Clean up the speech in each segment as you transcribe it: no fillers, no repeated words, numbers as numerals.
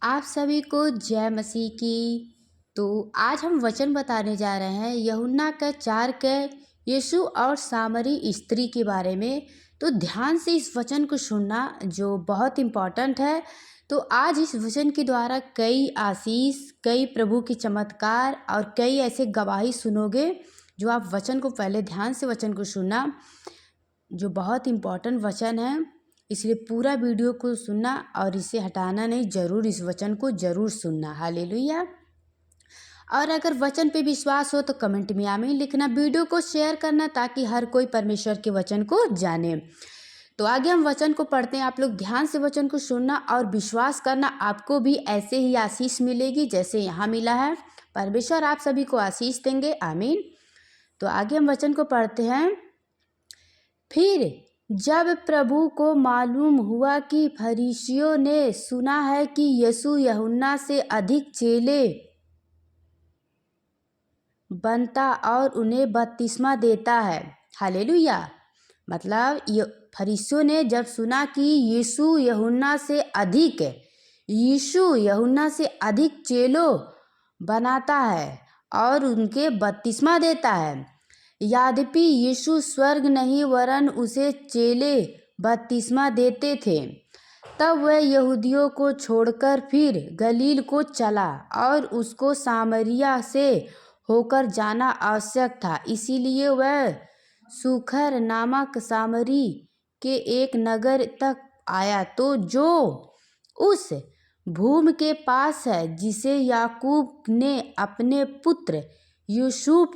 आप सभी को जय मसीह की। तो आज हम वचन बताने जा रहे हैं यूहन्ना के 4 के यीशु और सामरी स्त्री के बारे में। तो ध्यान से इस वचन को सुनना जो बहुत इम्पोर्टेंट है। तो आज इस वचन के द्वारा कई आशीष, कई प्रभु के चमत्कार और कई ऐसे गवाही सुनोगे। जो आप वचन को पहले ध्यान से वचन को सुनना, जो बहुत इम्पोर्टेंट वचन है, इसलिए पूरा वीडियो को सुनना और इसे हटाना नहीं, ज़रूर इस वचन को ज़रूर सुनना। हालेलुया। और अगर वचन पे विश्वास हो तो कमेंट में आमीन लिखना, वीडियो को शेयर करना ताकि हर कोई परमेश्वर के वचन को जाने। तो आगे हम वचन को पढ़ते हैं। आप लोग ध्यान से वचन को सुनना और विश्वास करना, आपको भी ऐसे ही आशीष मिलेगी जैसे यहाँ मिला है। परमेश्वर आप सभी को आशीष देंगे, आमीन। तो आगे हम वचन को पढ़ते हैं। फिर जब प्रभु को मालूम हुआ कि फरीसियों ने सुना है कि यीशु यूहन्ना से अधिक चेले बनता और उन्हें बपतिस्मा देता है। हालेलुया। मतलब फरीसियों ने जब सुना कि यीशु यूहन्ना से अधिक चेलों बनाता है और उनके बपतिस्मा देता है। यद्यपि यीशु स्वर्ग नहीं वरन उसे चेले बपतिस्मा देते थे, तब वह यहूदियों को छोड़कर फिर गलील को चला और उसको सामरिया से होकर जाना आवश्यक था। इसीलिए वह सुखर नामक सामरी के एक नगर तक आया, तो जो उस भूमि के पास है जिसे याकूब ने अपने पुत्र यूसुफ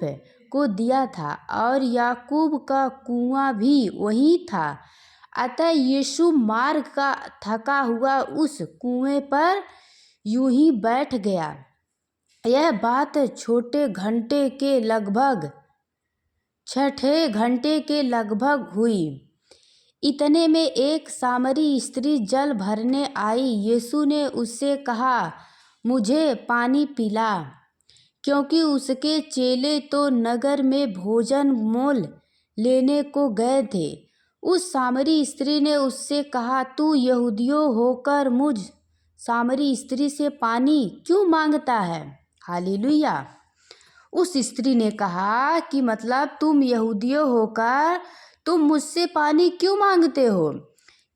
को दिया था, और याकूब का कुआं भी वहीं था। अतः यीशु मार्ग का थका हुआ उस कुएं पर यूं ही बैठ गया। यह बात छठे घंटे के लगभग हुई। इतने में एक सामरी स्त्री जल भरने आई। यीशु ने उससे कहा, मुझे पानी पिला, क्योंकि उसके चेले तो नगर में भोजन मोल लेने को गए थे। उस सामरी स्त्री ने उससे कहा, तू यहूदियों होकर मुझ सामरी स्त्री से पानी क्यों मांगता है? हालेलुया। उस स्त्री ने कहा कि मतलब तुम यहूदियों होकर तुम मुझसे पानी क्यों मांगते हो?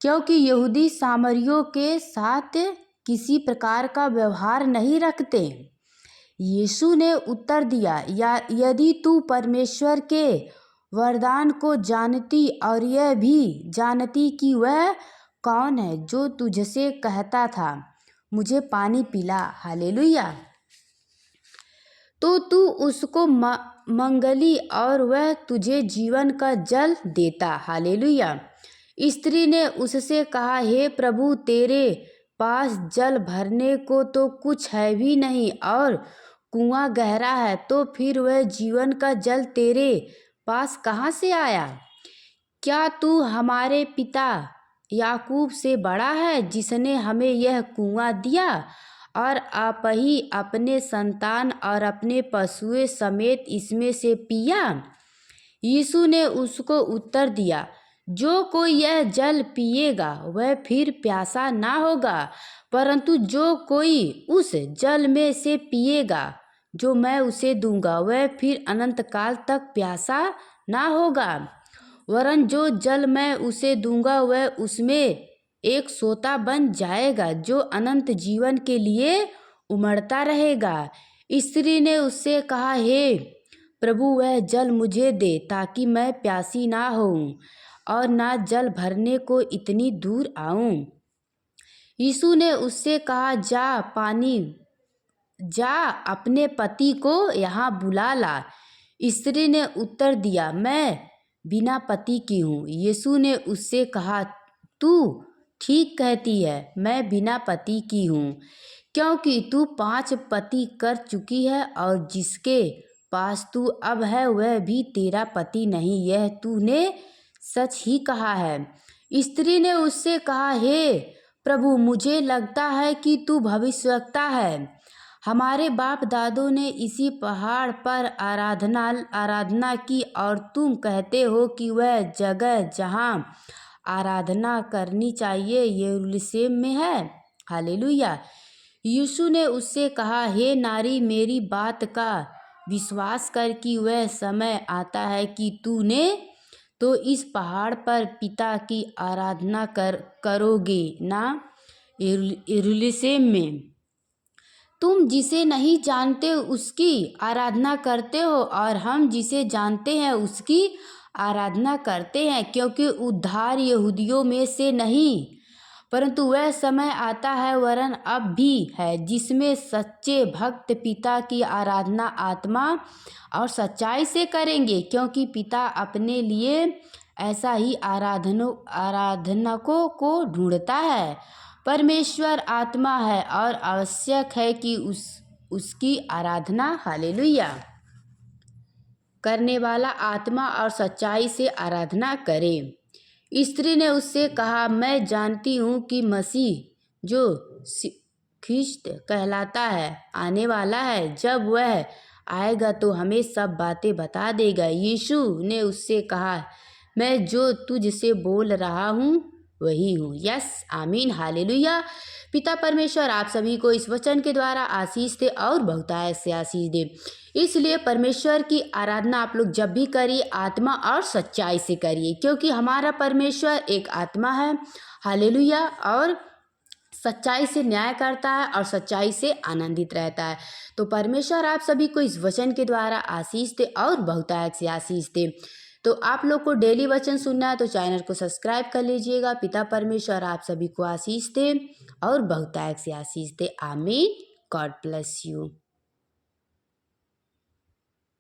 क्योंकि यहूदी सामरियों के साथ किसी प्रकार का व्यवहार नहीं रखते। यीशु ने उत्तर दिया, यदि तू परमेश्वर के वरदान को जानती और यह भी जानती कि वह कौन है जो तुझसे कहता था, मुझे पानी पिला, हालेलुया, तो तू उसको मंगली और वह तुझे जीवन का जल देता। हालेलुया। स्त्री ने उससे कहा, हे प्रभु, तेरे पास जल भरने को तो कुछ है भी नहीं और कुआं गहरा है, तो फिर वह जीवन का जल तेरे पास कहाँ से आया? क्या तू हमारे पिता याकूब से बड़ा है, जिसने हमें यह कुआं दिया और आप ही अपने संतान और अपने पशुओं समेत इसमें से पिया? यीशु ने उसको उत्तर दिया, जो कोई यह जल पिएगा वह फिर प्यासा ना होगा, परंतु जो कोई उस जल में से पिएगा जो मैं उसे दूंगा वह फिर अनंत काल तक प्यासा ना होगा, वरन जो जल मैं उसे दूंगा वह उसमें एक सोता बन जाएगा जो अनंत जीवन के लिए उमड़ता रहेगा। स्त्री ने उससे कहा, हे प्रभु, वह जल मुझे दे ताकि मैं प्यासी ना होऊं और ना जल भरने को इतनी दूर आऊं। यीशु ने उससे कहा, जा अपने पति को यहाँ बुला ला। स्त्री ने उत्तर दिया, मैं बिना पति की हूँ। यीशु ने उससे कहा, तू ठीक कहती है, मैं बिना पति की हूँ, क्योंकि तू 5 पति कर चुकी है और जिसके पास तू अब है वह भी तेरा पति नहीं, यह तूने सच ही कहा है। स्त्री ने उससे कहा, हे प्रभु, मुझे लगता है कि तू भविष्यवक्ता है। हमारे बाप दादों ने इसी पहाड़ पर आराधना की और तुम कहते हो कि वह जगह जहाँ आराधना करनी चाहिए यरूशलेम में है। हालेलुया। यीशु ने उससे कहा, हे नारी, मेरी बात का विश्वास कर कि वह समय आता है कि तूने तो इस पहाड़ पर पिता की आराधना करोगे ना यरूशलेम में। तुम जिसे नहीं जानते उसकी आराधना करते हो और हम जिसे जानते हैं उसकी आराधना करते हैं, क्योंकि उद्धार यहूदियों में से नहीं, परंतु वह समय आता है, वरन अब भी है, जिसमें सच्चे भक्त पिता की आराधना आत्मा और सच्चाई से करेंगे, क्योंकि पिता अपने लिए ऐसा ही आराधकों को ढूंढता है। परमेश्वर आत्मा है और आवश्यक है कि उसकी आराधना हालेलुया करने वाला आत्मा और सच्चाई से आराधना करे। स्त्री ने उससे कहा, मैं जानती हूँ कि मसीह जो ख्रिस्त कहलाता है आने वाला है। जब वह आएगा तो हमें सब बातें बता देगा। यीशु ने उससे कहा, मैं जो तुझसे बोल रहा हूँ वही हूँ। यस, आमीन, हालेलुया। पिता परमेश्वर आप सभी को इस वचन के द्वारा आशीष दे और बहुतायत से आशीष दे। इसलिए परमेश्वर की आराधना आप लोग जब भी करिए आत्मा और सच्चाई से करिए, क्योंकि हमारा परमेश्वर एक आत्मा है, हालेलुया, और सच्चाई से न्याय करता है और सच्चाई से आनंदित रहता है। तो परमेश्वर आप सभी को इस वचन के द्वारा आशीष दे और बहुतायत से आशीष दे। तो आप लोग को डेली वचन सुनना है तो चैनल को सब्सक्राइब कर लीजिएगा। पिता परमेश्वर आप सभी को आशीष दे और बहुतायत से आशीष दे। आमीन। God bless you.